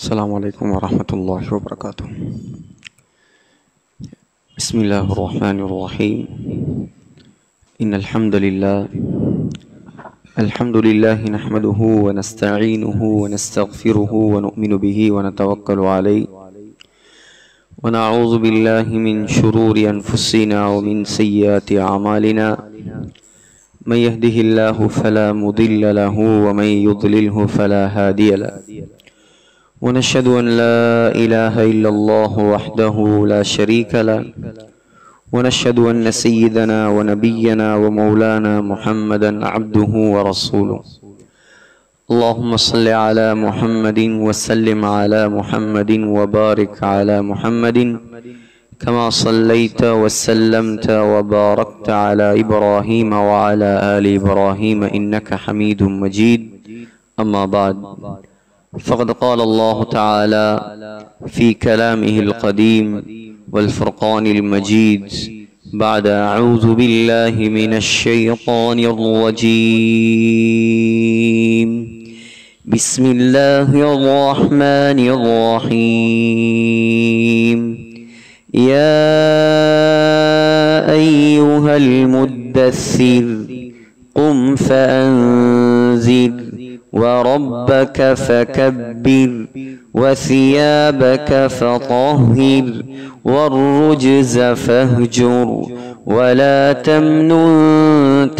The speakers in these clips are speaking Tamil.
السلام عليكم ورحمة الله وبركاته. بسم الله الرحمن الرحيم. إن الحمد لله نحمده ونستعينه ونستغفره ونؤمن به ونتوكل عليه ونعوذ بالله من شرور أنفسنا ومن سيئات أعمالنا. من يهده الله فلا مضل له ومن يضلله فلا هادي له. ونشهد أن لا إله إلا الله وحده لا شريك له. ونشهد أن سيدنا ونبينا ومولانا محمدا عبده ورسوله. اللهم صل على محمد وسلم على محمد وبارك على محمد كما صليت وسلمت وباركت على إبراهيم وعلى آل إبراهيم إنك حميد مجيد. أما بعد، فقد قال الله تعالى في كلامه القديم والفرقان المجيد بعد أعوذ بالله من الشيطان الرجيم. بسم الله الرحمن الرحيم. يا أيها المدثر قم فأنذر وربك فكبر وثيابك فطهر والرجز فاهجر ولا تمنن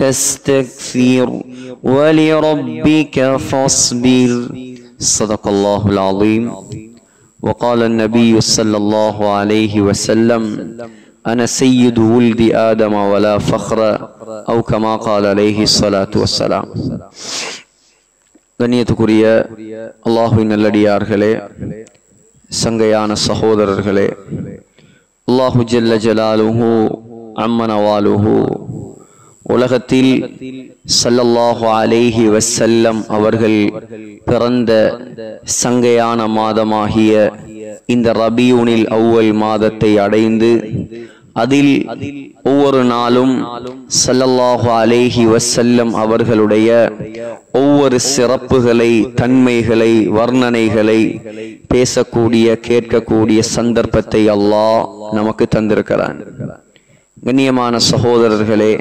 تستكثر ولربك فاصبر. صدق الله العظيم. وقال النبي صلى الله عليه وسلم: أنا سيد ولد آدم ولا فخر، أو كما قال عليه الصلاة والسلام. கண்ணியத்துக்குரிய அல்லாஹுவின் நல்லடியார்களே, சங்கையான சகோதரர்களே, அல்லாஹு ஜல்ல ஜலாலுஹு அம்மனவாலுஹு உலகத்தில் ஸல்லல்லாஹு அலைஹி வஸல்லம் அவர்கள் பிறந்த சங்கையான மாதமாகிய இந்த ரபியூனில் அவ்வல் மாதத்தை அடைந்து அதில் ஒவ்வொரு நாளும் ஸல்லல்லாஹு அலைஹி வஸல்லம் அவர்களுடைய ஒவ்வொரு சிறப்புகளை, தன்மைகளை, வர்ணனைகளை பேசக்கூடிய, கேட்கக்கூடிய சந்தர்ப்பத்தை அல்லாஹ் நமக்கு தந்திருக்கிறான். கண்ணியமான சகோதரர்களே,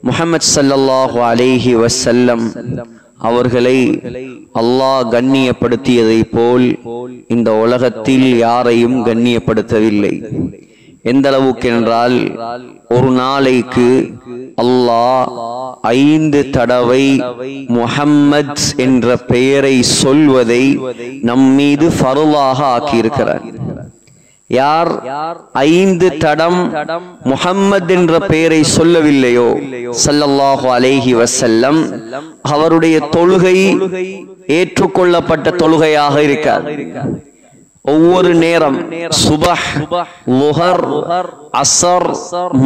முஹம்மது ஸல்லல்லாஹு அலைஹி வஸல்லம் அவர்களை அல்லாஹ் கண்ணியப்படுத்தியதை போல் இந்த உலகத்தில் யாரையும் கண்ணியப்படுத்தவில்லை. எந்த அளவுக்கு என்றால், ஒரு நாளைக்கு அல்லாஹ் 5 தடவை முஹம்மத் என்ற பெயரை சொல்வதை நம் மீது ஃபர்லாக ஆக்கியிருக்கிறார். யார் 5 தடம் முஹம்மத் என்ற பெயரை சொல்லவில்லையோ ஸல்லல்லாஹு அலைஹி வஸல்லம், அவருடைய தொழுகை ஏற்றுக்கொள்ளப்பட்ட தொழுகையாக இருக்காது. ஒவ்வொரு நேரம் சுபஹ், லுஹர், அஸர்,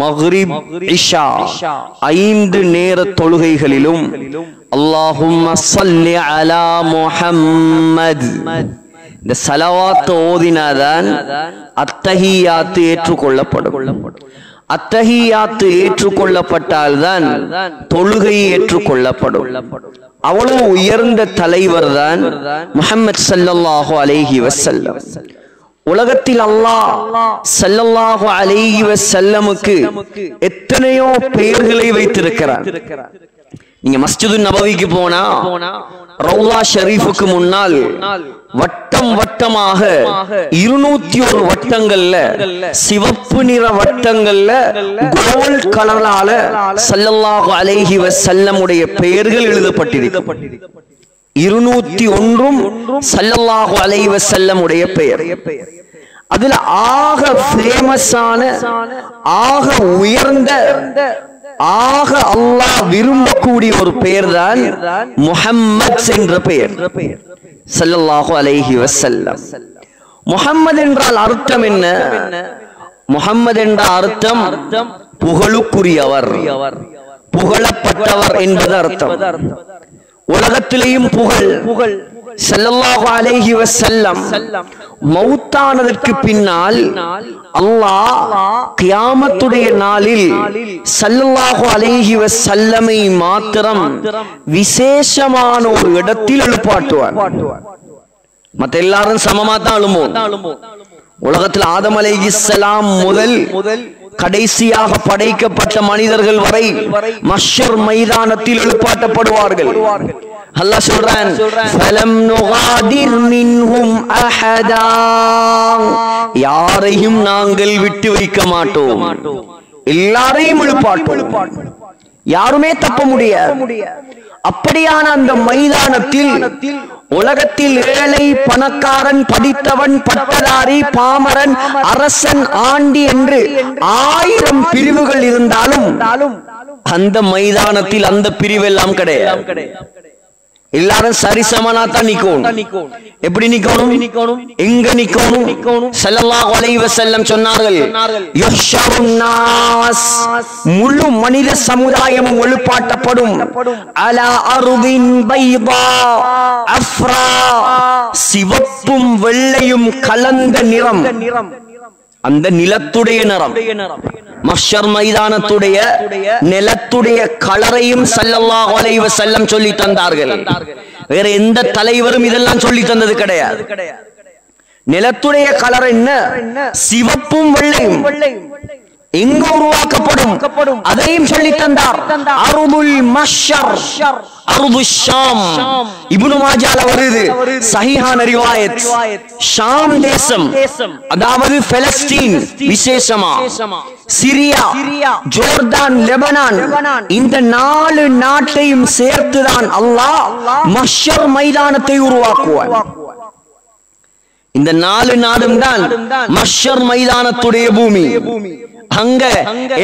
மக்ரிப், இஷா 5 நேர தொழுகைகளிலும் அல்லாஹும்ம ஸல்லி அலா முஹம்மத் இந்த ஸலவாத் ஓதினாதான் அத்தஹியாத்து ஏற்றுக்கொள்ளப்படும். அத்தஹியாத்து ஏற்றுக்கொள்ளப்பட்டால்தான் தொழுகை ஏற்றுக்கொள்ளப்படும். அவ்வளவு உயர்ந்த தலைவர் தான் முஹம்மது ஸல்லல்லாஹு அலைஹி வஸல்லம். உலகத்தில் அல்லாஹ் ஸல்லல்லாஹு அலைஹி வஸல்லமுக்கு எத்தனையோ பெயர்களை வைத்திருக்கிறார். நீங்க மஸ்ஜிது நபவிக்கு போனா ரௌலா ஷரீஃபுக்கு முன்னால் வட்டம் வட்டமாக 201 வட்டங்கள்ல, சிவப்பு நிற வட்டங்கள்ல கோல்ட் கலரால ஸல்லல்லாஹு அலைஹி வஸல்லமுடைய பெயர்கள் எழுதப்பட்டிருக்கு. 201ம் ஸல்லல்லாஹு அலைஹி வஸல்லமுடைய பெயர். அதுல ஆக ஃபேமஸான, ஆக உயர்ந்த, ஆக அல்லாஹ் விரும்பக்கூடிய ஒரு பெயர் தான் முஹம்மத் என்ற பெயர். ஸல்லல்லாஹு அலைஹி வஸல்லம். முஹம்மது என்றால் அர்த்தம் என்ன? முஹம்மது என்ற அர்த்தம் புகழுக்குரியவர், புகழப்பட்டவர் என்பது அர்த்தம். உலகத்திலேயும் புகழ். ஸல்லல்லாஹு அலைஹி வஸல்லம் மௌத்தானதற்கு பின்னால் அல்லாஹ் கியாமத்துடைய நாளில் ஸல்லல்லாஹு அலைஹி வஸல்லமை மாத்திரம் விசேஷமான ஒரு இடத்தில் எழுப்பாட்டுவார். மத்த எல்லாரும் சமமா தான் அழுமோ. உலகத்தில் ஆதம் அலைஹிஸ்ஸலாம் முதல் கடைசியாக படைக்கப்பட்ட மனிதர்கள் வரை மஹ்ஷர் மைதானத்தில் எழுப்பாட்டப்படுவார்கள். அல்லாஹ் சொல்றான், ஃபலம் நுகாதிர் மின்ஹும் அஹதா, யாரையும் நாங்கள் விட்டு வைக்க மாட்டோம், எல்லாரையும் எழுப்பாட்டோம், யாருமே தப்ப முடியாது. அப்படியான அந்த மைதானத்தில் உலகத்தில் ஏழை பணக்காரன் படித்தவன் பட்டதாரி பாமரன் அரசன் ஆண்டி என்று 1000 பிரிவுகள் இருந்தாலும் அந்த மைதானத்தில் அந்த பிரிவெல்லாம் கிடையாது. எல்லாரும் சரிசமனா தான் நிக்கணும். எப்படி நிக்கணும்? எங்க நிக்கணும்? ஸல்லல்லாஹு அலைஹி வஸல்லம் சொன்னார்கள், யஹ்ஷருன் நாஸ், முழு மனித சமுதாயமும் எழுப்பாட்டப்படும், அலா அர்தின் பைதா அஃப்ரா, சிவப்பும் வெள்ளையும் கலந்த நிறம், அந்த நிலத்துடைய நிறம். மஹ்ஷர் மைதானத்துடைய நிலத்துடைய கலரையும் ஸல்லல்லாஹு அலைஹி வஸல்லம் சொல்லி தந்தார்கள். வேற எந்த தலைவரும் இதெல்லாம் சொல்லி தந்தது கிடையாது. நிலத்துடைய கலர் என்ன? சிவப்பும் வெள்ளையும். எங்க உருவாக்கப்படும் அதையும் சொல்லி தந்தார். அர்துல் மஹ்ஷர், அர்துஷ் ஷாம். இப்னு மாஜால வருது சஹீஹான ரிவாயத். ஷாம் தேசம், அதாவது பலஸ்தீன், விசேஷமா சிரியா, ஜோர்தான், லெபனான், இந்த 4 நாட்டையும் சேர்த்துதான் அல்லாஹ் மஹ்ஷர் மைதானத்தை உருவாக்குவார். இந்த 4 நாடும் தான் மஹ்ஷர் மைதானத்துடைய பூமி. அங்க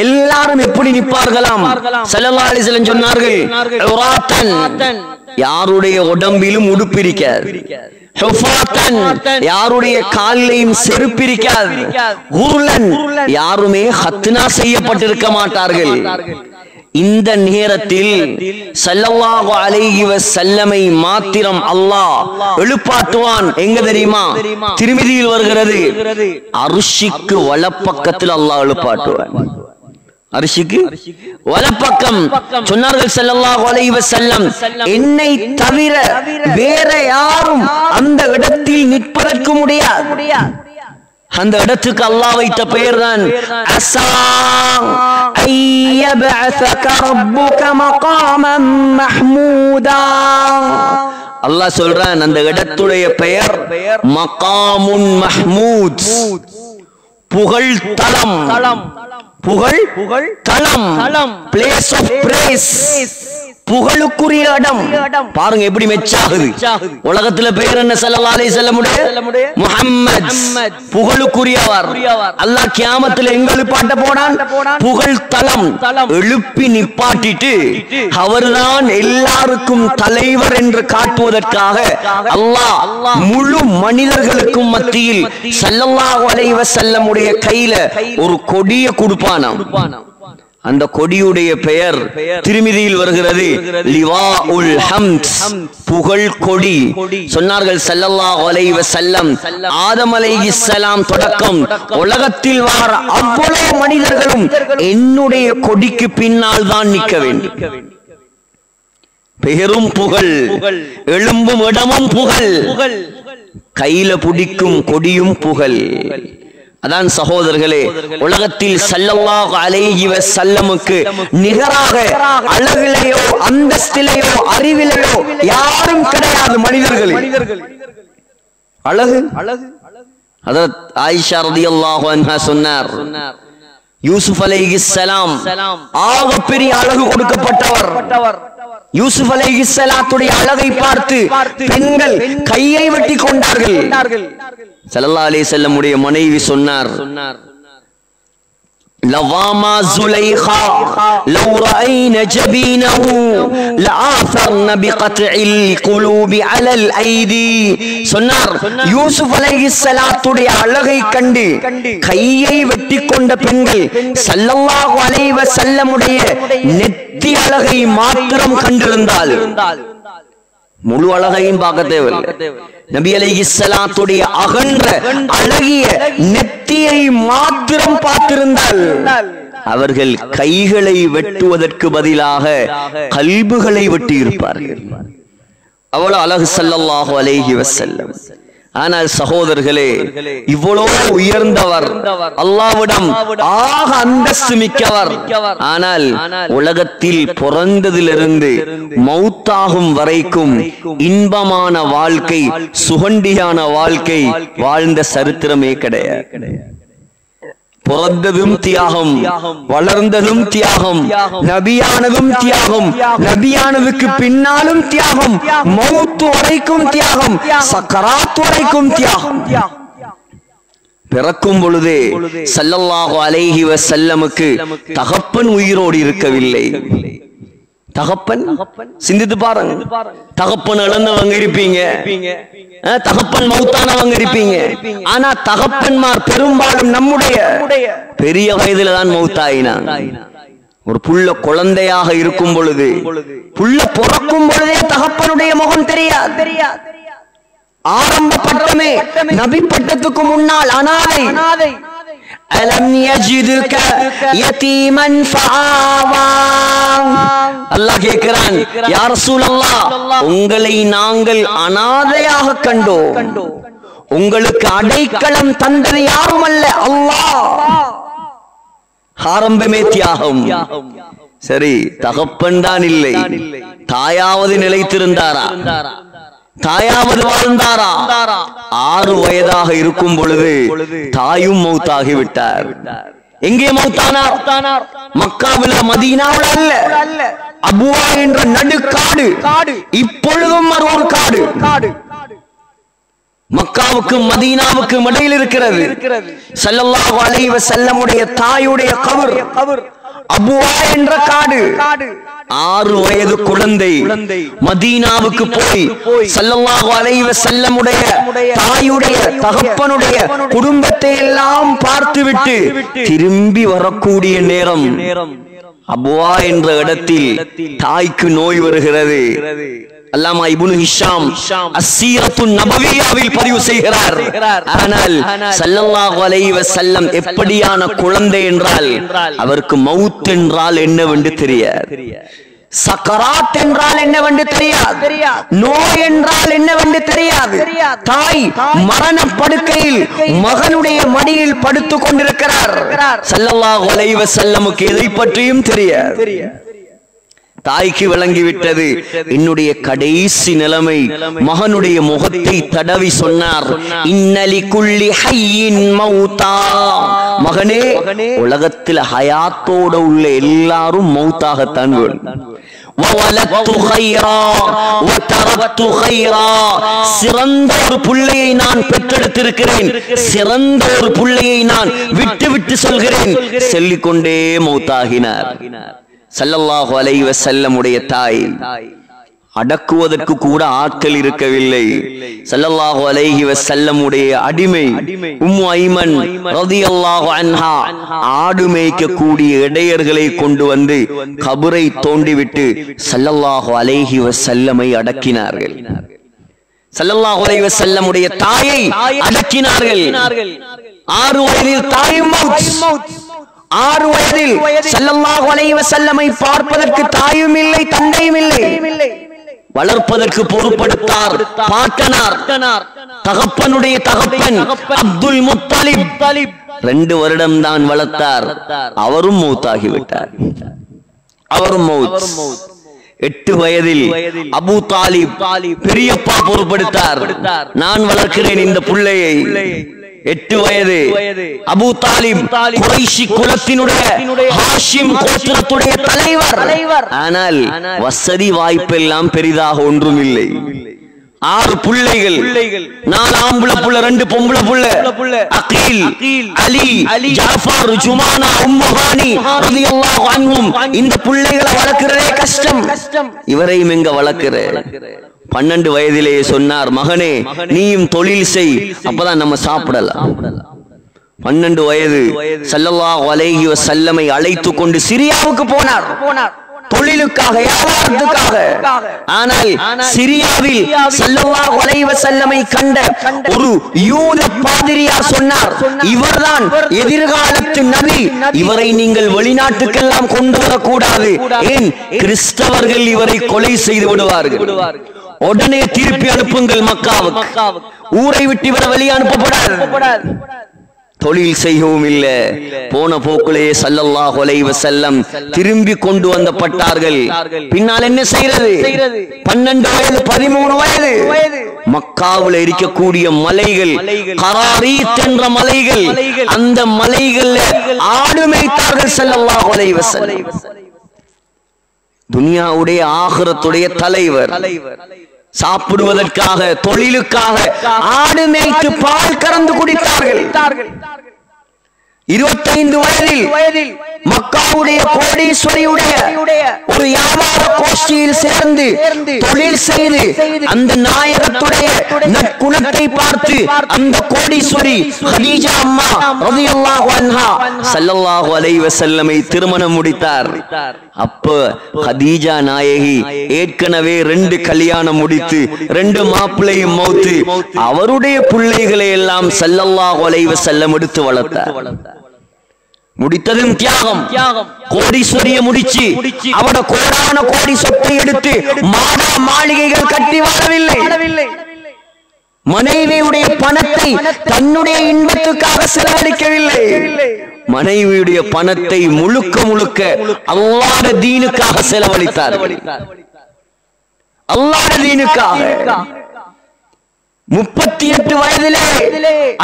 எல்லாரும் எப்படி நிற்பார்களாம்? ஸல்லல்லாஹு அலைஹி வஸல்லம் சொன்னார்கள், உராத்தன், யாருடைய உடம்பிலும் உடுப்பிருக்காது, ஹுஃபாத்தன், யாருடைய காலிலையும் செருப்பிருக்காது, குர்லன், யாருமே ஹத்னா செய்யப்பட்டிருக்க மாட்டார்கள். இந்த நேரத்தில் ஸல்லல்லாஹு அலைஹி வஸல்லமை மாத்திரம் அல்லாஹ் எழுப்பாட்டுவான். எங்க தெரியுமா? திருமிதியில் வருகிறது, அர்ஷிக்கு வலப்பக்கத்தில் அல்லாஹ் எழுப்பாட்டுவான். அர்ஷிக்கு வலப்பக்கம். சொன்னார்கள் ஸல்லல்லாஹு அலைஹி வஸல்லம், என்னை தவிர வேற யாரும் அந்த இடத்தில் நிற்பதற்கு முடியாது. அந்த இடத்துக்கு அல்லாஹ் வைத்த பெயர் தான் அஸா ஐயபஅஸக ரப்புக மகாமம் மஹ்மூதா. அல்லாஹ் சொல்றான், அந்த இடத்துடைய பெயர் மகாமுன் மஹ்மூத், புகழ் தலம். புகழ் தலம், பிளேஸ் ஆஃப் பிரேஸ், புகழுக்குரிய இடம். பாருங்க எப்படி மெச்சாகுது. உலகத்துல பேர் என்ன? ஸல்லல்லாஹு அலைஹி வஸல்லம் முஹம்மத், புகழுக்குரியவர். அல்லாஹ் கியாமத்துல எங்க எழுப்பாட்ட போனான்? புகழ் தலம். எழுப்பி நிப்பாட்டிட்டு அவர்தான் எல்லாருக்கும் தலைவர் என்று காட்டுவதற்காக அல்லாஹ் முழு மனிதர்களுக்கும் மத்தியில் ஸல்லல்லாஹு அலைஹி வஸல்லம் உடைய கையில ஒரு கொடியை கொடுப்பானாம். அந்த கொடியுடைய பெயர் திருமிதியில் வருகிறது லிவாஉல் ஹம்த், புகழ் கொடி. சொன்னார்கள் ஸல்லல்லாஹு அலைஹி வஸல்லம், ஆதம் அலைஹிஸ்ஸலாம் தொடக்கம் உலகத்தில் வார அவ்வளவு மனிதர்களும் என்னுடைய கொடிக்கு பின்னால் தான் நிற்க வேண்டும். பெரும் புகழ், எழும்பும் இடமும் புகழ், கையில பிடிக்கும் கொடியும் புகழ். அதான் சகோதரர்களே, உலகத்தில் ஸல்லல்லாஹு அலைஹி வஸல்லமுக்கு நிகராக அழகிலேயோ அந்தஸ்திலேயோ அறிவிலேயோ யாரும் கிடையாது மனிதர்களே. அழகு. ஹஜ்ரத் ஆயிஷா ரலியல்லாஹு அன்ஹா சொன்னார், யூசுப் அலைஹிஸ்ஸலாம் ஆகப்பெரிய அழகு கொடுக்கப்பட்டவர். யூசுப் அலைஹிஸ்ஸலாத்துடைய அழகை பார்த்து பெண்கள் கையை வெட்டி கொண்டார்கள். ஸல்லல்லாஹு அலைஹி வஸல்லம் உடைய மனைவி சொன்னார், லவாமா زليخا لو رأينا جبينه لآثرن بقطع القلوب على الأيدي. சொன்னார், யூசுப் அலைஹிஸ்ஸலாத்துடைய அழகை கண்டு கையை வெட்டி கொண்ட பெண்கள் ஸல்லல்லாஹு அலைஹி வஸல்லம் உடைய நெத்தி அழகை மாத்திரம் கண்டிருந்தால் முழு அழகையும் பார்க்க தேவையில்லை. நபி அலைஹிஸ்ஸலாத்துடைய அகன்ற அழகிய நெத்தியை மாத்திரம் பார்த்திருந்தால் அவர்கள் கைகளை வெட்டுவதற்கு பதிலாக கல்புகளை வெட்டி இருப்பார்கள். அவ்வளவு அழகு ஸல்லல்லாஹு அலைஹி வஸல்லம். ஆனால் சகோதரர்களே, இவ்வளவு உயர்ந்தவர், அல்லாஹ்விடம் ஆக அந்தஸ்து மிக்கவர். ஆனால் உலகத்தில் பிறந்ததிலிருந்து மௌத்தாகும் வரைக்கும் இன்பமான வாழ்க்கை, சுகண்டியான வாழ்க்கை வாழ்ந்த சரித்திரமே கிடையாது. பிறந்ததும் தியாகம், வளர்ந்ததும் தியாகம், நபியானதும் தியாகம், நபியானதுக்கு பின்னாலும் தியாகம், மௌத்து வரைக்கும் தியாகம், சக்கராத் வரைக்கும் தியாகம். பிறக்கும் பொழுதே ஸல்லல்லாஹு அலைஹி வஸல்லமுக்கு தகப்பன் உயிரோடு இருக்கவில்லை. தகப்பன் சிந்தித்து பாருங்க. தகப்பன் இழந்தவங்க இருப்பீங்க, தகப்பன் மௌத்தானவங்க இருப்பீங்க. ஆனா தகப்பன்மார் பெரும்பாலும் நம்முடைய பெரிய வயதுல தான் மௌத்தாயினாங்க. ஒரு புள்ள குழந்தையாக இருக்கும் பொழுது, புள்ள பிறக்கும் பொழுதே தகப்பனுடைய முகம் தெரியாது. ஆரம்ப பட்டமே நபி பட்டத்துக்கு முன்னால் அனாதை. அலம் யஜிதுக யதீமன் ஃபஆவா. அல்லாஹ் கேக்குறான், யா ரசூலல்லாஹ், உங்களை நாங்கள் அனாதையாக கண்டோம், உங்களுக்கு அடைக்கலம் தந்தது யாரும் அல்ல, அல்லாஹ். ஆரம்பமே தியாகம். சரி, தகப்பன் தான் இல்லை, தாயாவது நிலைத்திருந்தாரா? தாயாவது வாழ்ந்தாரா? 6 வயதாக இருக்கும் பொழுது தாயும் மௌத்தாகி விட்டார். எங்கே மௌத்தானார்? மக்காவில், மதீனாவில் அல்ல, அபுவா என்ற நடுக்காடு. இப்பொழுதும் ஒரு காடு மக்காவுக்கும் மதீனாவுக்கும் இடையில் இருக்கிறது. ஸல்லல்லாஹு அலைஹி வஸல்லமுடைய தாயுடைய கபர் அபுவா என்ற காடு. 6 வயது குழந்தை மதீனாவுக்கு போய் ஸல்லல்லாஹு அலைஹி வஸல்லமுடைய தாயுடைய தகப்பனுடைய குடும்பத்தை எல்லாம் பார்த்துவிட்டு திரும்பி வரக்கூடிய நேரம் அபுவா என்ற இடத்தில் தாய்க்கு நோய் வருகிறது. அல்லாமா இப்னு ஹிஷாம் அஸ்ஸீரத்துன் நபவியாவில் பதிவு செய்கிறார். ஆனால் ஸல்லல்லாஹு அலைஹி வஸல்லம் எப்படியான குழந்தை என்றால், அவருக்கு மவுத் என்றால் என்னவென்று தெரியாது, சக்கராத் என்றால் என்னவென்று தெரியாது, நோய் என்றால் என்னவென்று தெரியாது. தாய் மரண படுக்கையில் மகனுடைய மடியில் படுத்துக் கொண்டிருக்கிறார். ஸல்லல்லாஹு அலைஹி வஸல்லமுக்கு எதை பற்றியும் தெரியாது. தாய்க்கு விளங்கிவிட்டது என்னுடைய கடைசி நிலைமை. மகனுடைய முகத்தை தடவி சொன்னார், இன்னலி குல்லி ஹய்யின் மௌதா. மகனே, உலகத்தில் ஹயாத்தோட உள்ள எல்லாரும் மௌத்தாகத்தான் வேணும். சிறந்த ஒரு பிள்ளையை நான் பெற்றெடுத்திருக்கிறேன், சிறந்த ஒரு பிள்ளையை நான் விட்டு விட்டு சொல்கிறேன், சொல்லிக்கொண்டே மௌத்தாகினார். ஸல்லல்லாஹு அலைஹி வஸல்லமுடைய தாய் அடக்குவதற்கு கூட ஆட்கள் இருக்கவில்லை. ஸல்லல்லாஹு அலைஹி வஸல்லமுடைய அடிமை உம்மு ஐமன் ரலியல்லாஹு அன்ஹா ஆடு மேய்க்கக்கூடிய இடையர்களை கொண்டு வந்து கபரை தோண்டிவிட்டு ஸல்லல்லாஹு அலைஹி வஸல்லமை அடக்கினார்கள். ஸல்லல்லாஹு அலைஹி வஸல்லமுடைய தாயை அடக்கினார்கள். 6 வயதில் தாயும் மௌத். 6 வயதில் ஸல்லல்லாஹு அலைஹி வஸல்லமை பார்ப்பதற்கு தாயும் இல்லை, தந்தையும் இல்லை. வளர்ப்பதற்கு பொறுப்படுத்தார் பாட்டனார், தகப்பனுடைய தகப்பன் அப்துல் முத்தலிப். 2 வருடம் தான் வளர்த்தார். அவரும் மௌத்தாகிவிட்டார். அவரும் மௌத். 8 வயதில் அபூ தாலிப் பெரியப்பா பொறுப்படுத்தார், நான் வளர்க்கிறேன் இந்த பிள்ளையை. 8 வயது அபூ தாலிப் குறைஷி குலத்தினுடைய ஹாஷிம் கோத்திரத்துடைய தலைவர். ஆனால் வசதி வாய்ப்பெல்லாம் பெரிதாக ஒன்றும் இல்லை. 6 பிள்ளைகள், 4 ஆம்பளை புள்ள, 2 பொம்பளை புள்ள. அகீல், அலி, ஜாஃபர், ஜுமானா, உம்மு ஹானி ரலியல்லாஹு அன்ஹும். இந்த பிள்ளைகளை வளர்க்கிறதே கஷ்டம். இவரையும் எங்க வளர்க்கிற? 12 வயதிலேயே சொன்னார், மகனே நீயும் தொழில் செய், அப்பதான் நம்ம சாப்பிடலாம். 12 வயது ஸல்லல்லாஹு அலைஹி வஸல்லமை அழைத்து கொண்டு சிரியாவுக்கு போனார், தொழிலுக்காக, வியாபாரத்துக்காக. ஆனால் சிரியாவில் ஸல்லல்லாஹு அலைஹி வஸல்லமை கண்ட ஒரு யூத பாதிரியார் சொன்னார், இவர்தான் எதிர்காலத்து நபி, இவரை நீங்கள் வெளிநாட்டுக்கெல்லாம் கொண்டு வரக்கூடாது, ஏன் கிறிஸ்தவர்கள் இவரை கொலை செய்து விடுவார்கள். உடனே திருப்பி அனுப்புங்கள் மக்காவுக்கு. ஊரை விட்டு இவரை வெளியே அனுப்பப்படாது. தொழில் செய்யவும் இல்லை. போன போக்குலே ஸல்லல்லாஹு அலைஹி வஸல்லம் திரும்பி கொண்டு வந்தப்பட்டார்கள். பின்னால் என்ன செய்யறது? 12 வயது 13 வயது மக்காவில் இருக்கக்கூடிய மலைகள், கராரீத் என்ற மலைகள், அந்த மலைகள்ல ஆடு மேய்த்தார்கள் ஸல்லல்லாஹு அலைஹி வஸல்லம். துனியாவுடைய ஆகிரத்துடைய தலைவர் சாப்பிடுவதற்காக, தொழிலுக்காக ஆடு மேய்த்து பால் கறந்து குடித்தார்கள். 25 வயதில் மக்காவுடைய கோடீஸ்வரியுடைய ஒரு வியாபார கோஷ்டியில் சேர்ந்து தொழில் செய்து அந்த நாயகத்துடைய நற்குணத்தை பார்த்து அந்த கோடீஸ்வரி ஹதீஜா அம்மா ரலியல்லாஹு அன்ஹா ஸல்லல்லாஹு அலைஹி வஸல்லமை திருமணம் முடித்தார். அப்ப ஹதீஜா நாயகி ஏற்கனவே 2 கல்யாணம் முடித்து 2 மாப்பிள்ளையும் மௌத்து. அவருடைய பிள்ளைகளை எல்லாம் ஸல்லல்லாஹு அலைஹி வஸல்லம் எடுத்து வளர்த்தார். முடித்ததும் தியாகம். கோடீஸ்வரிய முடிச்சு அவட கோடான கோடி சொத்தை எடுத்து மாடா மாளிகைகள் கட்டி வாழவில்லை. மனைவியுடைய பணத்தை தன்னுடைய இன்பத்துக்காக செலவழிக்கவில்லை. மனைவியுடைய பணத்தை முழுக்க முழுக்க அல்லாஹ்வுடைய தீனுக்காக செலவழித்தார். அல்லாஹ்வுடைய தீனுக்காக 38 வயதிலே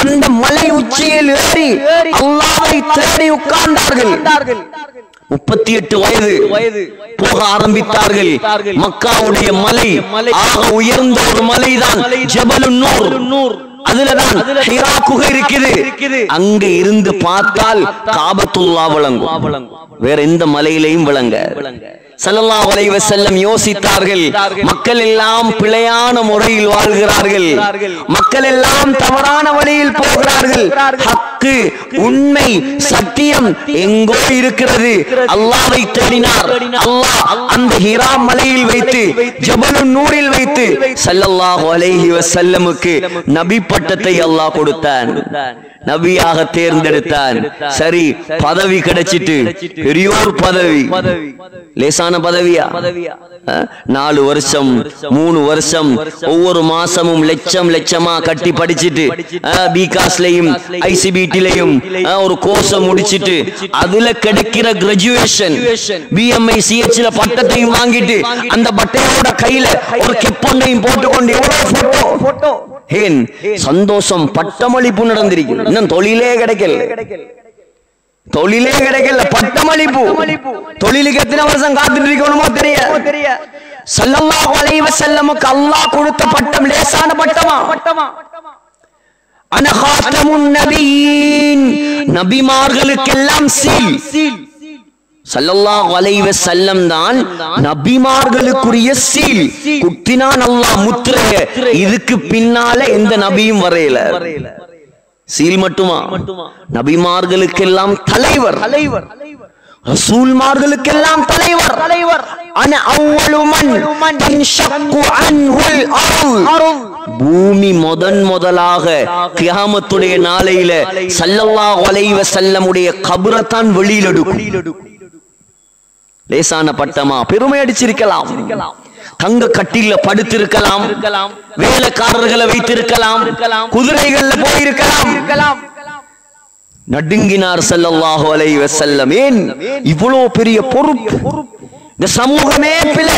அந்த மலை உச்சியில் ஏறி அல்லாஹ்வை தேடி உட்கார்ந்தார்கள். 38 வயது போக ஆரம்பித்தார்கள். மக்காவுடைய மலை ஆக உயர்ந்த ஒரு மலைதான் ஜபலுன் நூர். அதுலதான் ஹிரா குகை இருக்குது. அங்க இருந்து பார்த்தால் காபத்துல்லாஹ் விளங்கும். வேற எந்த மலையிலையும் விளங்க. ஸல்லல்லாஹு அலைஹி வஸல்லம் யோசித்தார்கள், மக்கள் எல்லாம் பிழையான முறையில் வாழ்கிறார்கள், மக்கள் எல்லாம் தவறான வழியில் போகிறார்கள். ஹக்கு, உண்மை, சத்தியம் எங்கோ இருக்கிறது. அல்லாஹ்வை தேடினார். அல்லாஹ் அந்த ஹிரா மலையில் வைத்து, ஜபலுன் நூரில் வைத்து ஸல்லல்லாஹு அலைஹி வஸல்லமுக்கு நபி பட்டத்தை அல்லாஹ் கொடுத்தான். நபியாக தேர்ந்தெடுத்தான். சரி, பதவி கிடைச்சிட்டு, பெரியோர் பதவி, லேசான பதவியா? 4 வருஷம் 3 வருஷம் ஒவ்வொரு மாசமும் லட்சமா கட்டி படிச்சிட்டு பிகாஸ்லயும் ஐசிபிடிலயும் ஒரு கோர்ஸ் முடிச்சிட்டு அதுல கிடைக்கிற கிராஜுவேஷன் பிஎம்ஐ சிஹெச்ல பட்டத்தையும் வாங்கிட்டு அந்த பட்டையோட கையில ஒரு கெப்பொண்டையும் போட்டுக்கொண்டு எவ்வளவு போட்டோ ஏன் சந்தோஷம், பட்டமளிப்பு நடந்திருக்கு. இன்னும் தொழிலே கிடைக்கல, பட்டமளிப்பு. தொழிலுக்கு எத்தனை வருஷம் காத்துட்டு இருக்கணுமோ தெரிய. ஸல்லல்லாஹு அலைஹி வஸல்லமுக்கு அல்லாஹ் கொடுத்த பட்டம் லேசான பட்டமா? அன காத்தமுன் நபியீன், நபிமார்களுக்கெல்லாம் சீல். ஸல்லல்லாஹு அலைஹி வஸல்லம் தான் நபிமார்களுக்குரிய சீல். குத்தினான் அல்லாஹ் முத்திரைய. இதுக்கு பின்னால எந்த நபியும் வரையல. சீல் மட்டுமா? நபிமார்களுக்கெல்லாம் தலைவர், ரசூல்மார்களுக்கெல்லாம் தலைவர். அன அவ்வலு மன் தன்ஷக்கு அன்ஹுல் அர்த், பூமி முதலாக கியாமத்துடைய நாளையில ஸல்லல்லாஹு அலைஹி வஸல்லமுடைய கபரத்தான் வெளியில எடுக்கும். லேசான பட்டமா? பெருமை அடிச்சிருக்கலாம், தங்க கட்டில படுத்திருக்கலாம், வேலைக்காரர்களை வைத்திருக்கலாம், குதிரைகள்ல போயிருக்கலாம். நடுங்கினார் ஸல்லல்லாஹு அலைஹி வஸல்லம். ஏன் இவ்வளவு பெரிய பொறுப்பு? இந்த சமூகமே பிழை,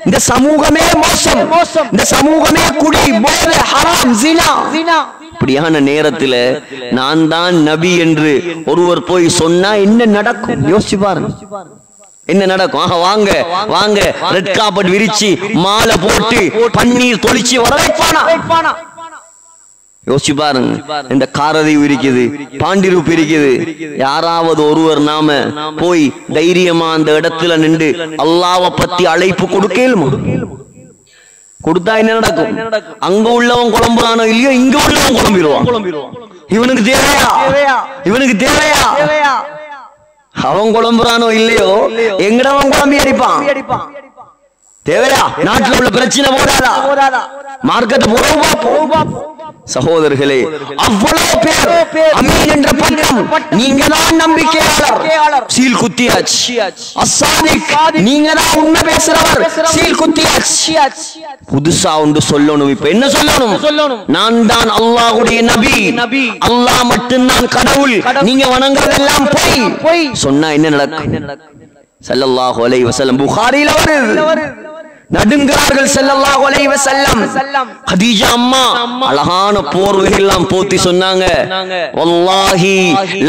இந்த சமூகமே மோசம், இந்த சமூகமே குடி, போதை, ஹராம், ஜினா. இப்படியான நேரத்துல நான் தான் நபி என்று ஒருவர் போய் சொன்னா என்ன நடக்கும்? யோசிச்சு பாருங்க, என்ன நடக்கும்? வாங்க வாங்க, ரெட் கார்பெட் விரிச்சு மாலை போட்டு பன்னீர் தொளிச்சு வர வைப்பானா? யோசிச்சு பாருங்க. இந்த காரதீவு இருக்குது, பாண்டிருப்பு இருக்குது. யாராவது ஒருவர் நாம போய் தைரியமா அந்த இடத்துல நின்று அல்லாஹ்வை பத்தி அழைப்பு கொடுக்கலுமா? கொடுத்தா என்ன நடக்கும்? அங்க உள்ளவன் குழம்புறானோ இல்லையோ, இங்க உள்ளவன் குழம்பிடுவான். இவனுக்கு தேவையா? அவன் குழம்புறானோ இல்லையோ, எங்கடவன் குழம்பி அடிப்பான். தேவையா? நாட்டுல உள்ள பிரச்சனை போதாதா? மார்க்கெட் போவா. சகோதரர்களே, அவ்வளவு பேர் அமீன் என்ற பட்டம் நீங்க தான் நம்பிக்கையாளர், சீல் குத்தியாச்சு. அஸ்ஸாதிக் நீங்க தான் உண்மை பேசுறவர், சீல் குத்தியாச்சு. புதுசா ஒன்று சொல்லணும். இப்ப என்ன சொல்லணும்? நான் தான் அல்லாஹ்வுடைய நபி, அல்லாஹ் மட்டும்தான் கடவுள், நீங்க வணங்குறதெல்லாம் பொய் சொன்னா என்ன நடக்கும்? ஸல்லல்லாஹு அலைஹி வஸல்லம் புகாரில வருது. நடுங்கிறார்கள் ஸல்லல்லாஹு அலைஹி வஸல்லம். கதீஜா அம்மா அழகான போர்வை எல்லாம் போத்தி சொன்னாங்க, வல்லாஹி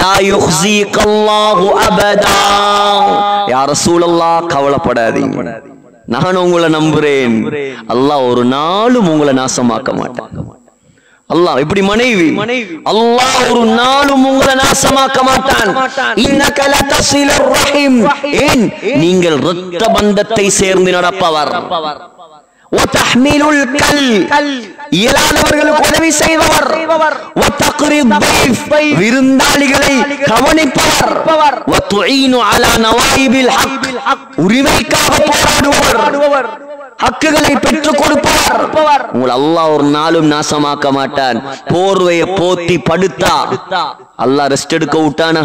லா யுஹ்ஸிகல்லாஹு அபதா. யா ரசூலல்லாஹ், கவலைப்படாதீங்க, நான் உங்களை நம்புறேன், அல்லாஹ் ஒரு நாளும் உங்களை நாசமாக்க மாட்டான். அல்லாஹ் இப்படி மனைவி, அல்லாஹ் ஒரு நாளும் உங்களை நாசமாக்க மாட்டான். இன்னக லதஸிலுர் ரஹீம், ஏன் நீங்கள் இரத்த பந்தத்தை சேர்ந்து நடப்பவர். வதஹ்மிலுல் கல், இயலாதவர்களுக்கு உதவி செய்பவர். வதக்ரித் தைஃப், விருந்தாளிகளை கவனிப்பவர். வதுஈனு அலா நவாயிபில் ஹக், உரிமைக்காக போராடுபவர், ஹக்குகளை பெற்றுக் கொடுப்பவர். உங்களை அல்லாஹ் ஒரு நாளும் நாசமாக்க மாட்டான். போர்வையை போத்தி படுத்தா அல்லாஹ் ரெஸ்ட் எடுக்க விட்டானா?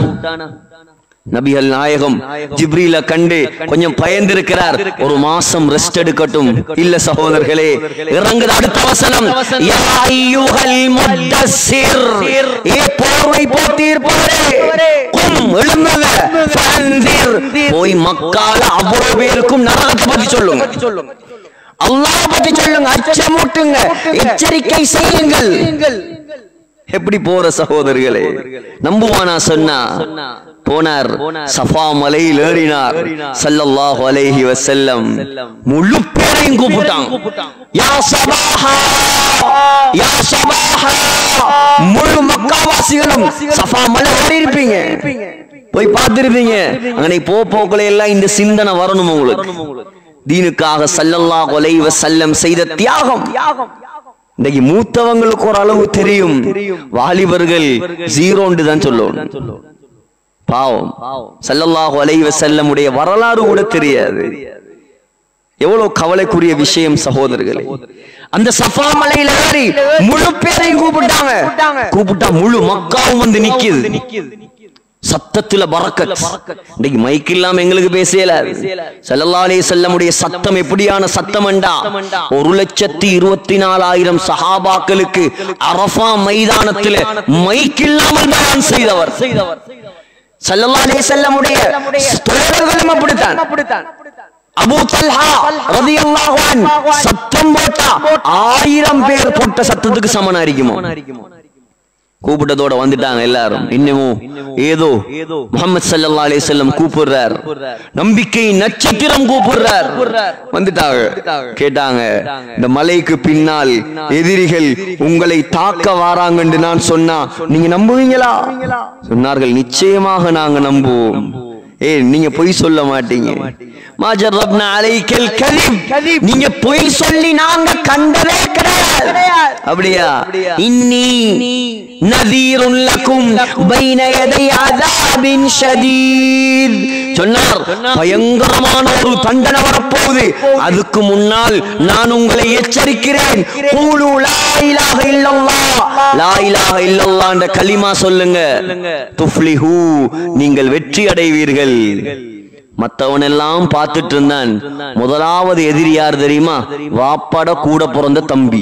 நபிகள் நாயகம் ஜிப்ரீல கண்டு கொஞ்சம் பயந்திருக்கிறார், ஒரு மாசம் ரெஸ்ட் எடுக்கட்டும். இல்ல சகோதரர்களே, இறங்குது அடுத்த வசனம், யா அய்யுஹல் முத்தஸ்ஸிர், ஏ போர்வை போத்தியிருப்பவரே, கும் எழும்புங்க, ஃபன்திர், போய் மக்கால அவ்வளவு பேருக்கும் நரகத்தை பத்தி சொல்லுங்க, அல்லாஹ் பத்தி சொல்லுங்க, அச்சமூட்டுங்க, எச்சரிக்கை செய்யுங்கள். எப்படி போற சகோதரர்களே? நம்புவானா சொன்னா? போனார், சஃபா மலையில் ஏறினார். ஸல்லல்லாஹு அலைஹி வஸல்லம் முழு பேரையும் கூப்பிட்டான், யா சபாஹா, யா சபாஹா. முழு மக்காவாசிகளும் சஃபா மலை ஏறி இருப்பீங்க, போய் பார்த்திருப்பீங்க. அங்கே போக்குல எல்லாம் இந்த சிந்தனை வரணும் உங்களுக்கு. தீனுக்காக ஸல்லல்லாஹு அலைஹி வஸல்லம் செய்த தியாகம் இன்னைக்கு மூத்தவங்களுக்கு ஒரு அளவு தெரியும், வாலிபர்கள் ஜீரோன்னு தான் சொல்லுவோம். பாவம், ஸல்லல்லாஹு அலைஹி வஸல்லம் உடைய வரலாறு கூட தெரியாது. எவ்வளவு கவலைக்குரிய விஷயம் சகோதரர்களே. அந்த சஃபா மலையில ஏறி முழு பேரையும் கூப்பிட்டா முழு மக்காவும் வந்து நிக்குது. சத்தத்துல பரக்கத். இன்னைக்கு மைக் இல்லாம எங்களுக்கு பேசல. ஸல்லல்லாஹு அலைஹி வஸல்லம் உடைய சத்தம் எப்படியான சத்தம் என்றா, 1,24,000 சஹாபாக்களுக்கு அரஃபா மைதானத்தில் மைக் இல்லாமல் பயான் செய்தவர். ஸல்லல்லாஹு அலைஹி வஸல்லம் உடைய தோழர்களும் அப்படித்தான். அபூ தல்ஹா ரலியல்லாஹு அன்ஹு சத்தம் போட்டா 1000 பேர் போட்ட சத்தத்துக்கு சமனா இருக்குமோ? கூப்பிட்டதோட வந்துட்டாங்க எல்லாரும். இன்னமும் ஏதோ முஹம்மது ஸல்லல்லாஹு அலைஹி வஸல்லம் கூப்பிடுறார், நம்பிக்கை நட்சத்திரம் கூப்பிடுறார். வந்துட்டாங்க, கேட்டாங்க, இந்த மலைக்கு பின்னால் எதிரிகள் உங்களை தாக்க வாராங்கன்னு நான் சொன்னா நீங்க நம்புவீங்களா? சொன்னார்கள், நிச்சயமாக நாங்க நம்புவோம். நீங்க பொய் சொல்ல மாட்டீங்க. மாஜரப்னா அலைக்கல் கலிப், நீங்க பொய் சொல்லி நாங்க கண்டதே கிடையாது. அப்படியா? இன்னி நதீருன் லகும் பைன யதை அஸாபின் ஷதீத் சொன்னார், பயங்கரமான ஒரு தண்டனை வரப்போகுது, அதுக்கு முன்னால் நான் உங்களை எச்சரிக்கிறேன். கூலு லா இலாஹ இல்லல்லாஹ், லா இலாஹ இல்லல்லாஹ் என்ற கலிமா சொல்லுங்க, துஃப்லிஹு, நீங்கள் வெற்றி அடைவீர்கள். மத்தவன் எல்லாம் பார்த்துட்டு இருந்தான். முதலாவது எதிரி யார் தெரியுமா? வாப்பாட கூட பிறந்த தம்பி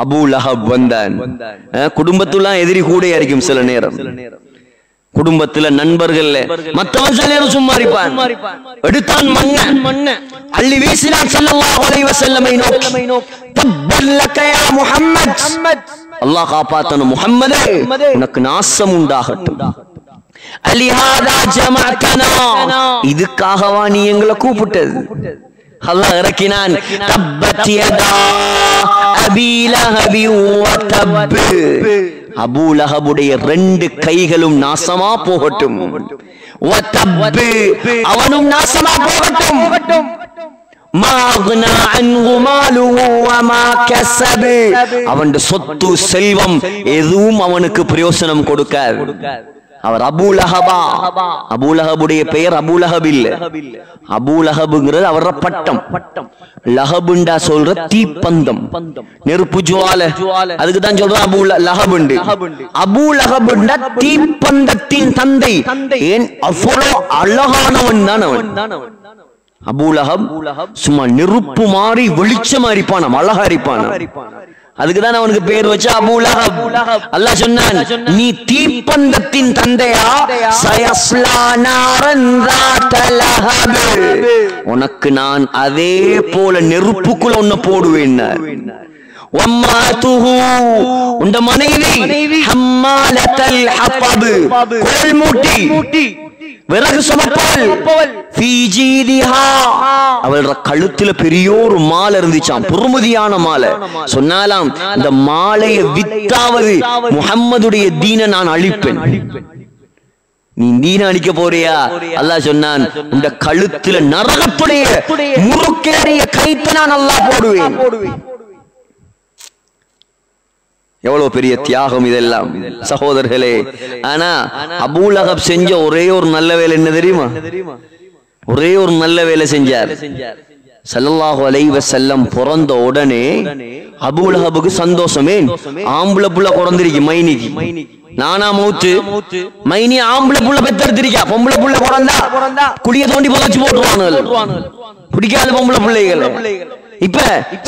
அபூ லஹப் வந்தான். குடும்பத்துல எதிரி கூட இருக்கும். சில நேரம் குடும்பத்துல நண்பர்கள் மத்தவன் சில நேரம் சும்மா இருப்பான். எடுத்தான் மண்ண அள்ளி வீசினான் ஸல்லல்லாஹு அலைஹி வஸல்லமை நோக்கி. தப்பல்லக யா முஹம்மத், அல்லாஹ் காப்பாத்தணும் முஹம்மதே, உனக்கு நாசம் உண்டாகட்டும். அலிஹாதா ஜமஅதனா, இதுக்காகவா நீ எங்களை கூப்பிட்டது? அல்லாஹ் இறக்கினான், தப்பத் யதா அபீ லஹபி வ தப், அபூ லஹபுடைய 2 கைகளும் நாசமா போகட்டும். வ தப், அவனும் நாசமா போகட்டும். அவன் சொத்து செல்வம் எதுவும் அவனுக்கு பிரயோசனம் கொடுக்காது. அவர் அபூ லஹபா. அபூ லஹபுடைய பெயர் அபூ லஹப் இல்ல. அபூ லஹப்ங்கிறது அவர பட்டம். லஹபுண்டா சொல்ற தீப்பந்தம், நெருப்பு ஜுவாலை. அதுக்கு தான் சொல்றோம் அபூ லஹபுண்டு. அபூ லஹபுண்டா தீப்பந்தத்தின் தந்தை. ஏன் அவ்வளவு அழகானவன் தான் அவன். அபூ லஹப் சும்மா நெருப்பு மாறி வெளிச்சமா இருப்பான், அழகா இருப்பான். அதுக்குதான் அவனுக்கு பேர் வச்ச அபூ லஹப். அல்லாஹ் சொன்னான், நீ தீப்பந்தத்தின் தந்தையா, சயஸ்லா நாரன் ذات லஹப், உனக்கு நான் அதே போல நெருப்புக்குள்ள உன்னை போடுவேன். வம்மாதுஹு, உண்ட மனைவி ஹம்மாலத்தல் ஹபப், குழல் மூட்டி விறகு சுமப்பவள், ஃபீ ஜீதிஹா, அவளோட கழுத்துல பெரிய ஒரு மாலை இருந்துச்சாம், பொறுமதியான மாலை. சொன்னாலாம், இந்த மாலையை வித்தாவது முஹம்மதுடைய தீனை நான் அழிப்பேன். நீ தீன அழிக்க போறியா? அல்லாஹ் சொன்னான், இந்த கழுத்துல நரகத்துடைய முறுக்கேறிய கைத்தை நான் அல்லாஹ் போடுவேன். எவ்வளவு பெரிய தியாகம் இதெல்லாம் சகோதரர்களே. ஆனா அபூ லஹப் செஞ்ச ஒரே ஒரு நல்ல வேலை என்ன தெரியுமா? ஒரே ஒரு நல்ல வேலை செஞ்சார். ஸல்லல்லாஹு அலைஹி வஸல்லம் பிறந்த உடனே அபூ லஹபுக்கு சந்தோஷமே, ஆம்பளை புள்ள பிறந்திருக்கு மைனிக்கு. நானா மௌத்து, மைனி ஆம்பளை புள்ள பெத்தெடுத்திருக்கா. பொம்பளை புள்ள பிறந்தா குடிய தோண்டி புதைச்சு போட்டுருவாங்க, பிடிக்காத பொம்பளை பிள்ளைகள். இப்ப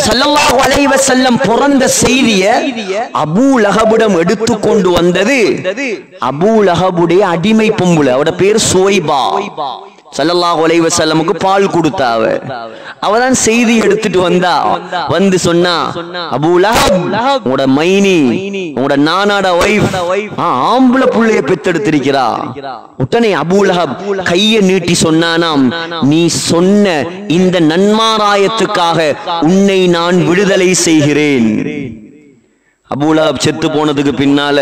ஸல்லல்லாஹு அலைஹி வஸல்லம் பிறந்த செய்தியை அபூ லஹபிடம் எடுத்து கொண்டு வந்தது அபூ லஹபுடைய அடிமை பொம்பளை. அவட பேர் சுவைபா. ஸல்லல்லாஹு அலைஹி வஸல்லமுக்கு பால் கொடுத்தாவ. அவதான் செய்தி எடுத்துட்டு வந்தா. வந்து சொன்னா, அபூ லஹப், உங்களோட மைனி, உங்களோட நானாட வைஃப் ஆம்பளை புள்ளைய பெத்தெடுத்திருக்கிறா. உடனே அபூ லஹப் கையை நீட்டி சொன்னானாம், நீ சொன்ன இந்த நன்மாராயத்துக்காக உன்னை நான் விடுதலை செய்கிறேன். அபூ லஹப் செத்து போனதுக்கு பின்னால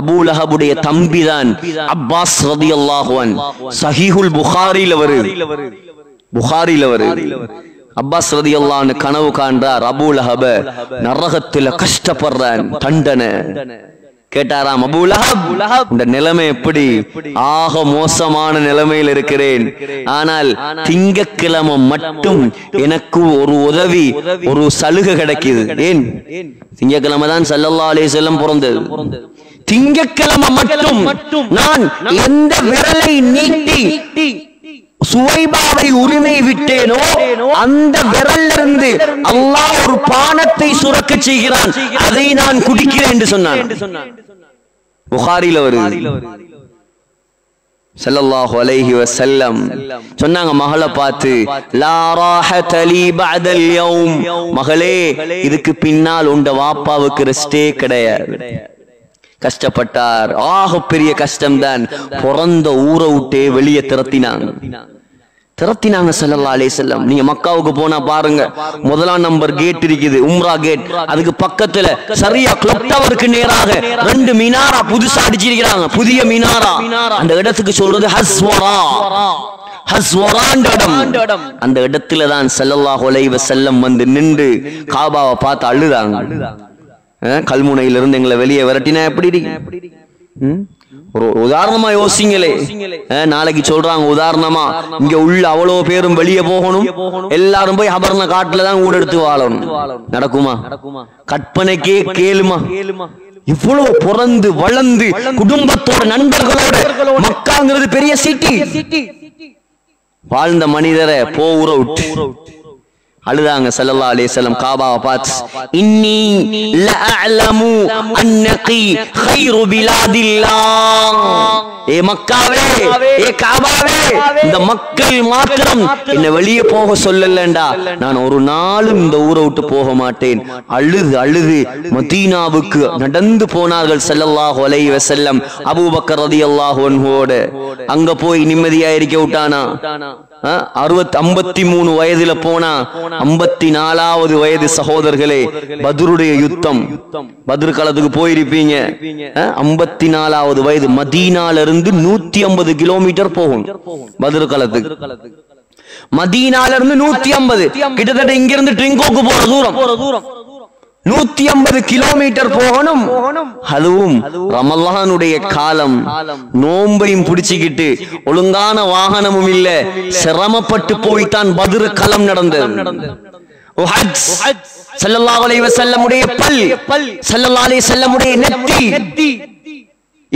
அபூ லஹபுடைய தம்பிதான் அப்பாஸ் ரலியல்லாஹு அன்ஹு. சஹீஹுல் புகாரில வருது. அப்பாஸ் ரலியல்லாஹு அன்ஹு கனவு காண்றார், அபூ லஹப் நரகத்துல கஷ்டப்படுறான், தண்டனை. கேட்டாராம், அபூ லஹப், இந்த நிலைமை எப்படி? ஆக மோசமான நிலைமையில் இருக்கிறேன். ஆனால் திங்கட்கிழமை மட்டும் எனக்கு ஒரு உதவி, ஒரு சலுகை கிடைக்குது. ஏன்? திங்கட்கிழமை தான் ஸல்லல்லாஹு அலைஹி வஸல்லம் பிறந்தது. திங்கட்கிழமை மட்டும் நான் எந்த விரலை நீட்டி சுவைபாவை உரிமை விட்டேனோ அந்த விரல்ல இருந்து அல்லாஹ் ஒரு பானத்தை சுரக்க செய்கிறான், அதை நான் குடிக்கிறேன் என்று சொன்னான். புகாரில வருது. ஸல்லல்லாஹு அலைஹி வஸல்லம் சொன்னாங்க மகளை பார்த்து, லா ராஹத லீ பஅதல் யௌம், மகளே இதுக்கு பின்னால் உண்ட வாப்பாவுக்கு ரெஸ்டே கிடையாது. கஷ்டப்பட்டார், ஆக பெரிய கஷ்டம்தான். பிறந்த ஊரை விட்டே வெளியே திரட்டினாங்க ஸல்லல்லாஹு அலைஹி வஸல்லம். நீங்க மக்காவுக்கு போனா பாருங்க, முதலாம் நம்பர் கேட் இருக்குது, உம்ரா கேட். அதுக்கு பக்கத்துல சரியா கிளாக் டவருக்கு நேராக 2 மினாரா புதுசா அடிச்சிருக்காங்க, புதிய மினாரா. அந்த இடத்துக்கு சொல்றது ஹஸ்வரான் இடம். அந்த இடத்துல தான் ஸல்லல்லாஹு அலைஹி வஸல்லம் வந்து நின்று காபாவை பார்த்து அழுதாங்க. கல்முனையிலிருந்து எங்களை வெளியே விரட்டினா எப்படி இருக்கு? ஒரு உதாரணமா யோசிங்களே. நாளைக்கு சொல்றாங்க உதாரணமா, இங்க உள்ள அவ்வளவு பேரும் வெளியே போகணும், எல்லாரும் போய் அபர்ண காட்டுல தான் ஊட எடுத்து வாழணும். நடக்குமா? கற்பனைக்கே கேளுமா? இவ்வளவு பிறந்து வளர்ந்து குடும்பத்தோட நண்பர்களோட, மக்காங்கிறது பெரிய சிட்டி, வாழ்ந்த மனிதரை ஊற விட்டு அழுதாங்க ஸல்லல்லாஹு அலைஹி வஸல்லம் காபாவை பார்த்து. இன்னி லஅலமு அன்னகி கைரு பிலாதில்லாஹ், ஏ மக்காவே, ஏ காபாவே, இந்த மக்கள் மாத்திரம் என்ன வெளியே போக சொல்லலண்டா நான் ஒரு நாளும் இந்த ஊரை விட்டு போக மாட்டேன். அழுது அழுது மதீனாவுக்கு நடந்து போனார்கள் ஸல்லல்லாஹு அலைஹி வஸல்லம். அபூபக்கர் ரலியல்லாஹு அன்ஹுவோட அங்க போய் நிம்மதியா இருக்க விட்டானா? 53 வயதுல போனா 54வது வயது சகோதரர்களே, பத்ருடைய யுத்தம், பத்ர் களத்துக்கு போயிருப்பீங்க. 54வது வயது, மதீனால இருந்து 150 கிலோமீட்டர் போகும் பத்ர் களத்துக்கு. மதீனால இருந்து 150, கிட்டத்தட்ட இங்க இருந்து ட்ரிங்கோக்கு போற தூரம். 150 கிலோமீட்டர் போகணும். அதுவும் ரமலானுடைய காலம், நோம்பையும் பிடிச்சுக்கிட்டு ஒழுங்கான வாகனமும் இல்ல, சிரமப்பட்டு போய்தான் பத்ர் களம் நடந்தது. ஸல்லல்லாஹு அலைஹி வஸல்லமுடைய பல், ஸல்லல்லாஹு அலைஹி வஸல்லமுடைய நெத்தி,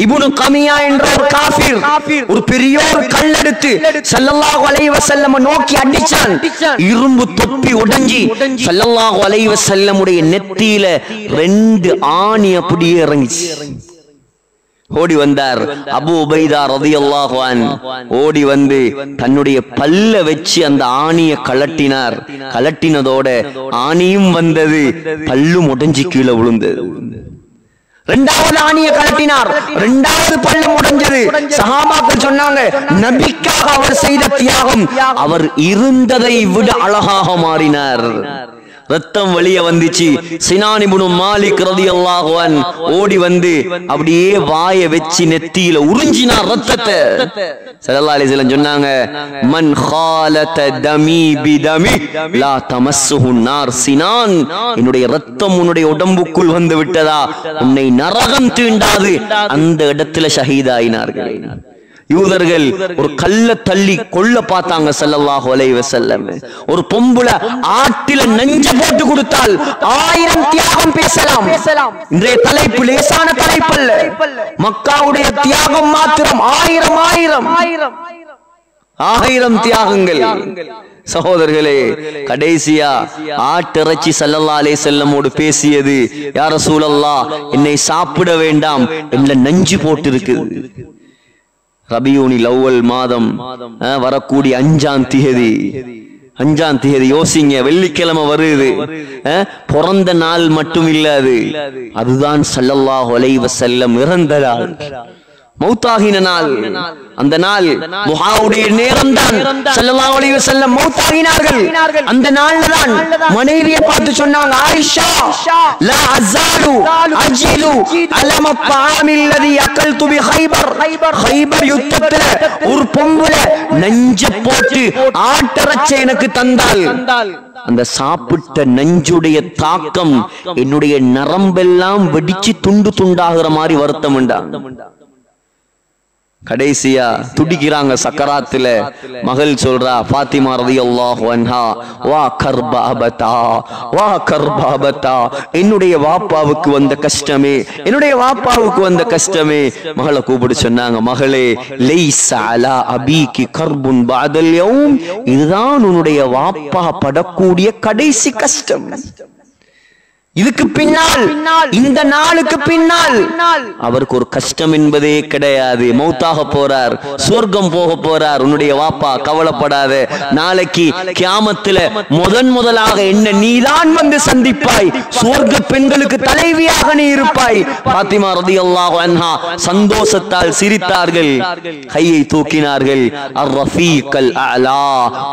இப்னு கமியா என்ற ஒரு காஃபிர் ஒரு பெரிய ஒரு கல் எடுத்து ஸல்லல்லாஹு அலைஹி வஸல்லம் நோக்கி அடிச்சான். இரும்பு தொப்பி உடைஞ்சி ஸல்லல்லாஹு அலைஹி வஸல்லமுடைய நெத்தியில 2 ஆணி அப்படியே இறங்கிச்சு. ஓடி வந்தார் அபூ உபைதா ரலியல்லாஹு அன்ஹு. ஓடி வந்து தன்னுடைய பல்ல வச்சு அந்த ஆணியை கலட்டினார். கலட்டினதோட ஆணியும் வந்தது, பல்லும் உடைஞ்சி கீழே விழுந்தது. 2வது ஆணியை கலட்டினார், 2வது பல்லும் உடைஞ்சது. சஹாபாக்கள் சொன்னாங்க, நபிக்காக அவர் செய்த தியாகம், அவர் இருந்ததை விட அழகாக மாறினார். ரத்தம் வெளியே வந்துச்சு. சினான் இப்னு மாலிக் ரலியல்லாஹு அன்ஹு ஓடி வந்து அப்படியே வாயை வச்சு நெத்தியில உறிஞ்சினார் ரத்தத்தை. ஸல்லல்லாஹு அலைஹி வஸல்லம் சொன்னாங்க, மன் காலத தமி பிதமி லா தமஸ்ஸுஹு நார். சினான், என்னுடைய ரத்தம் உன்னுடைய உடம்புக்குள் வந்து விட்டதா, உன்னை நரகம் தீண்டாது. அந்த இடத்துல ஷஹீதாயினார்கள். யூதர்கள் ஒரு கல்ல தள்ளி கொல்ல பார்த்தாங்க ஸல்லல்லாஹு அலைஹி வஸல்லம். ஒரு பொம்புல ஆட்டில நஞ்ச போட்டு கொடுத்தால் 1000 தியாகம் பேசலாம். இன்றைய தலைப்பு லேசான தலைப்பல்ல, மக்காவுடைய தியாகம் மாத்திரம் 1000 தியாகங்கள். சகோதரர்களே, கடைசியா ஆட்டிறைச்சி ஸல்லல்லாஹு அலைஹி வஸல்லமோடு பேசியது, யா ரசூலல்லாஹ், என்னை சாப்பிட வேண்டாம், என்னை நஞ்சு போட்டு இருக்குது. ரபியூனில் அவ்வல் மாதம் வரக்கூடிய 5ஆம் தேதி யோசிங்க, வெள்ளிக்கிழமை வருது. பிறந்த நாள் மட்டும் இல்லாது, அதுதான் ஸல்லல்லாஹு அலைஹி வஸல்லம் இறந்த நாள், மௌத்தாகின நாள். அந்த நாள் துஹாவுடைய நேரம் தான். ஸல்லல்லாஹு அலைஹி வஸல்லம் மௌத்தாகினார்கள். அந்த நாள்ல தான் மனைவியை பார்த்து சொன்னாங்க, ஆயிஷா, லா அஸாலு அஜிலு அலம த்ஆமில் லதி அகல்து பி கைபர். கைபர் யுத்தத்துல ஒரு பொம்பள நஞ்ச போட்டு ஆட்டறச்ச எனக்கு தந்தாள். அந்த சாப்பிட்ட நஞ்சுடைய தாக்கம் என்னுடைய நரம்பெல்லாம் வெடிச்சு துண்டு துண்டாகிற மாதிரி வருத்தம் உண்டாங்க. கடைசியா துடிக்கிறாங்க சக்கராத்துல. மகள் சொல்றா, ஃபாத்திமா ரலியல்லாஹு அன்ஹா, வா கர்பாபதா, வா கர்பாபதா, என்னுடைய வாப்பாவுக்கு வந்த கஷ்டமே, என்னுடைய வாப்பாவுக்கு வந்த கஷ்டமே. மகளை கூப்பிட்டு சொன்னாங்க, மகளே, லைஸ அலா அபீகி கர்புன் பஅதல் யௌம், இதுதான் உன்னுடைய வாப்பா படக்கூடிய கடைசி கஷ்டம். இதுக்கு பின்னால், இந்த நாளுக்கு பின்னால் அவருக்கு ஒரு கஷ்டம் என்பதே கிடையாது. மௌத்தாக போறார், சொர்க்கம் போக போறார். உன்னுடைய வாப்பா கவலைப்படாத, நாளைக்கு கியாமத்துல முதலாக என்ன நீதான் வந்து சந்திப்பாய், சொர்க்க பெண்களுக்கு தலைவியாக நீ இருப்பாய். ஃபாத்திமா ரலியல்லாஹு அன்ஹா சந்தோஷத்தால் சிரித்தார்கள், கையை தூக்கினார்கள். அர் ரஃபீகல் அலா,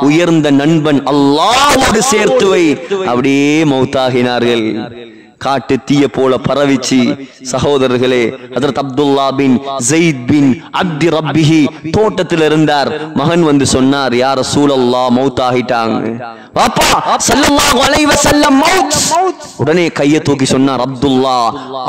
உயர்ந்த நண்பன் அல்லாஹ்வோடு சேர்த்து வை. அப்படியே மௌத்தாகினார்கள். காட்டு தீய போல பரவிச்சு. சகோதரர்களே, ஹஜ்ரத் அப்துல்லா பின் ஸைத் பின் அப்தி ரப்பிஹி தோட்டத்தில் இருந்தார். மகன் வந்து சொன்னார், யா ரசூலல்லாஹ், மௌத்தாகிட்டாங்க வாப்பா, ஸல்லல்லாஹு அலைஹி வஸல்லம் மௌத். உடனே கையை தூக்கி சொன்னார் அப்துல்லா,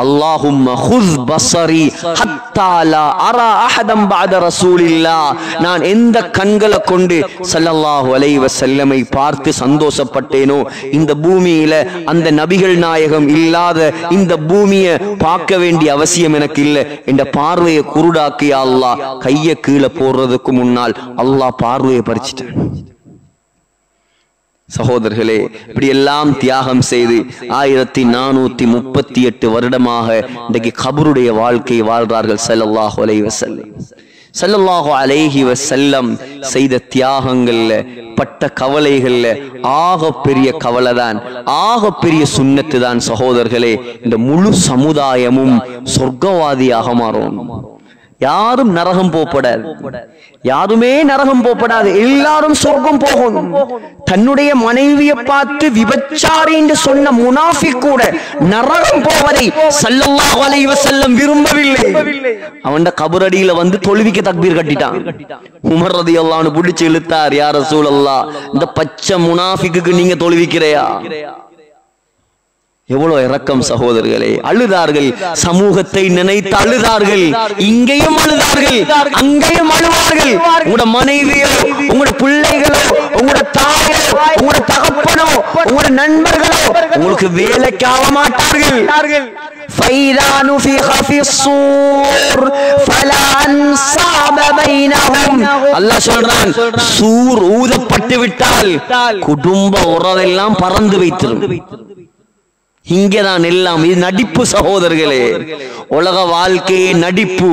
அல்லாஹும்ம ஹுஸ் பஸரி ஹத்தா லா அரா அஹதம் பஅத ரசூலில்லாஹ். நான் எந்த கண்களை கொண்டு ஸல்லல்லாஹு அலைஹி வஸல்லமை பார்த்து சந்தோஷப்பட்டேனோ, இந்த பூமியில அந்த நபிகள் நாயகம் இல்லாத இந்த பூமியை பார்க்க வேண்டிய அவசியம் எனக்கு இல்லை. என்ற பார்வையை குருடாக்கி அல்லாஹ் கையை கீழே போடுறதுக்கு முன்னால் அல்லாஹ் பார்வையை பறிச்சிட்டான். சகோதரர்களே, இப்படி எல்லாம் தியாகம் செய்து 1438 வருடமாக இன்றைக்கு கபருடைய வாழ்க்கை வாழ்றார்கள் ஸல்லல்லாஹு அலைஹி வஸல்லம். ஸல்லல்லாஹு அலைஹி வஸல்லம் செய்த தியாகங்கள்ல, பட்ட கவலைகள்ல ஆக பெரிய கவலைதான், ஆக பெரிய சுன்னத்து தான். சகோதரர்களே, இந்த முழு சமுதாயமும் சொர்க்கவாதியாக மாறும். யாரும் நரகம் போகப்படாது, யாருமே நரகம் போகப்படாது, எல்லாரும் சொர்க்கம் போகணும். தன்னுடைய மனைவியை பார்த்து விபச்சாரி என்று சொன்ன முனாஃபிக் கூட நரகம் போவதை ஸல்லல்லாஹு அலைஹி வஸல்லம் விரும்பவில்லை. அவன் கபரடியில வந்து தொழுவிக்க தக்பீர் கட்டிட்டான். உமர் ரலியல்லாஹு அன்ஹு பிடிச்சு இழுத்தார், யா ரசூலல்லாஹ், இந்த பச்சை முனாஃபிக்கு நீங்க தொழுவிக்கிறையா? எவ்வளவு இரக்கம் சகோதரர்களே. அழுதார்கள், சமூகத்தை நினைத்து அழுதார்கள். இங்கேயும் அழுதார்கள், அங்கேயும் அழுவார்கள். உங்களோட மனைவியோ, உங்களோட பிள்ளைகளோ, உங்களோட தாயோ, உங்களோட தகப்பனோ, உங்களோட நண்பர்களோ உங்களுக்கு வேலைக்கு ஆக மாட்டார்கள். فَإِذَا نُفِخَ فِي الصُّورِ فَلَا أَنْصَابَ بَيْنَهُمْ. அல்லாஹ் சொல்றான், சூர் ஊதப்பட்டு விட்டால் குடும்ப உறவெல்லாம் பறந்து வைத்திரும். இங்கதான் எல்லாம். இது நடிப்பு சகோதரர்களே. உலக வாழ்க்கையே நடிப்பு.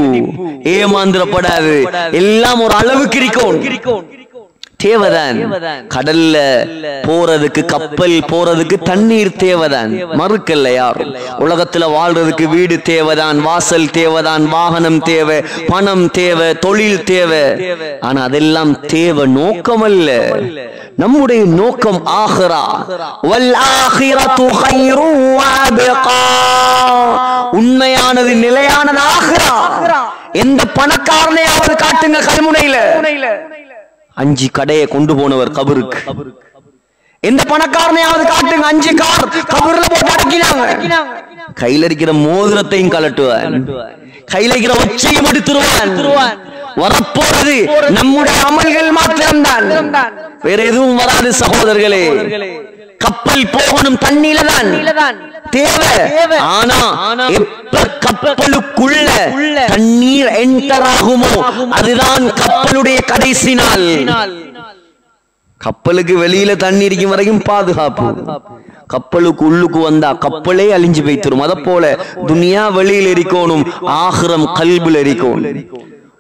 ஏமாந்திரப்படாது. எல்லாம் ஒரு அளவுக்கு இருக்கும். தேவைதான். கடல்ல போறதுக்கு, கப்பல் போறதுக்கு தண்ணீர் தேவைதான், மறுக்கல்ல யாரும். உலகத்துல வாழ்றதுக்கு வீடு தேவைதான், வாசல் தேவைதான், வாகனம் தேவை, பணம் தேவை, தொழில் தேவை. ஆனா அதெல்லாம் தேவை, நோக்கம் அல்ல. நம்முடைய நோக்கம் ஆகிரா. வல் ஆகிரத்து கைரும் வ அப்கா. உண்மையானது, நிலையானது ஆகிரா. எந்த பணக்காரனையாவது காட்டுங்க கல்முனையில 5 கடையை கொண்டு போனவர் கபருக்கு. எந்த பணக்காரனையாவது காட்டுங்க 5 கார் கபர்ல போட்டு அடக்கினாங்க. கையில இருக்கிற மோதிரத்தையும் கலட்டுவான், கையில இருக்கிற ஒச்சையும் எடுத்துருவான். வரப்போறது நம்முடைய அமல்கள் மாத்திரம்தான், வேற எதுவும் வராது சகோதரர்களே. கப்பல் போகணும் தண்ணீல தான் தேவை. ஆனா எப்ப கப்பலுக்குள்ள தண்ணீர் என்டர் ஆகுமோ அதுதான் கப்பலுடைய கடைசி நாள். கப்பலுக்கு வெளியில தண்ணி இருக்கும் வரைக்கும் பாதுகாப்பு. கப்பலுக்கு உள்ளுக்கு வந்தா கப்பலே அழிஞ்சு வைத்திரும். அத போல துனியா வெளியில இருக்கணும், ஆகிரம் கல்புல இருக்கணும்.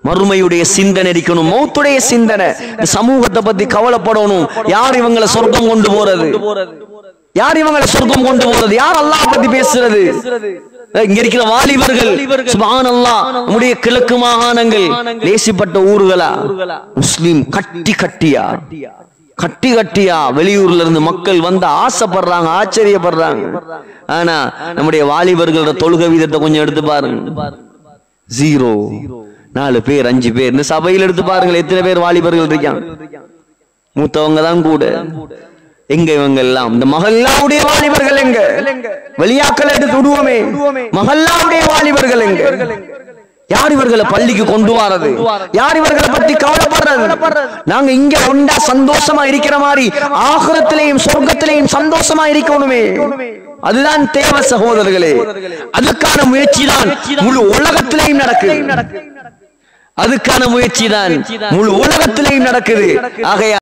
மறுமையுடைய சிந்தனை இருக்கணும், மௌத்துடைய சிந்தனை. சமூகத்தை பத்தி கவலைப்படணும். யார் இவங்களை சொர்க்கம் கொண்டு போறது? யார் இவங்களை சொர்க்கம் கொண்டு போறது? யார் அல்லாஹ் பத்தி பேசுறது? இங்க இருக்கிற வாலிபர்கள், சுப்ஹானல்லாஹ், நம்முடைய கிழக்கு மாகாணங்கள் லேசிப்பட்ட ஊர்களா? முஸ்லிம் கட்டி கட்டியா வெளியூர்ல இருந்து மக்கள் வந்து ஆசைப்படுறாங்க, ஆச்சரியப்படுறாங்க. ஆனா நம்முடைய வாலிபர்களோட தொழுகை வீதத்தை கொஞ்சம் எடுத்து பாருங்க, 0. 4 பேர் 5 பேர். இந்த சபையில் எடுத்து பாருங்கள், எத்தனை பேர் வாலிபர்கள் இருக்காங்க? மூத்தவங்க தான் கூட. எங்க இவங்க எல்லாம்? இந்த மஹல்லாவுடைய வாலிபர்கள் எங்க? வெளியாக்கள் எடுத்து விடுவோமே, மஹல்லாவுடைய வாலிபர்கள் எங்க? யார் இவர்களை பள்ளிக்கு கொண்டு வரது? யார் இவர்களை பத்தி கவலைப்படுறது? நாங்க இங்க ஒண்டா சந்தோஷமா இருக்கிற மாதிரி ஆகிரத்திலேயும் சொர்க்கத்திலேயும் சந்தோஷமா இருக்கணுமே. அதுதான் தேவை சகோதரர்களே. அதுக்கான முயற்சி தான் முழு உலகத்திலேயும் நடக்குது. அதுக்கான முயற்சி தான் முழு உலகத்திலேயும் நடக்குது. ஆகையால்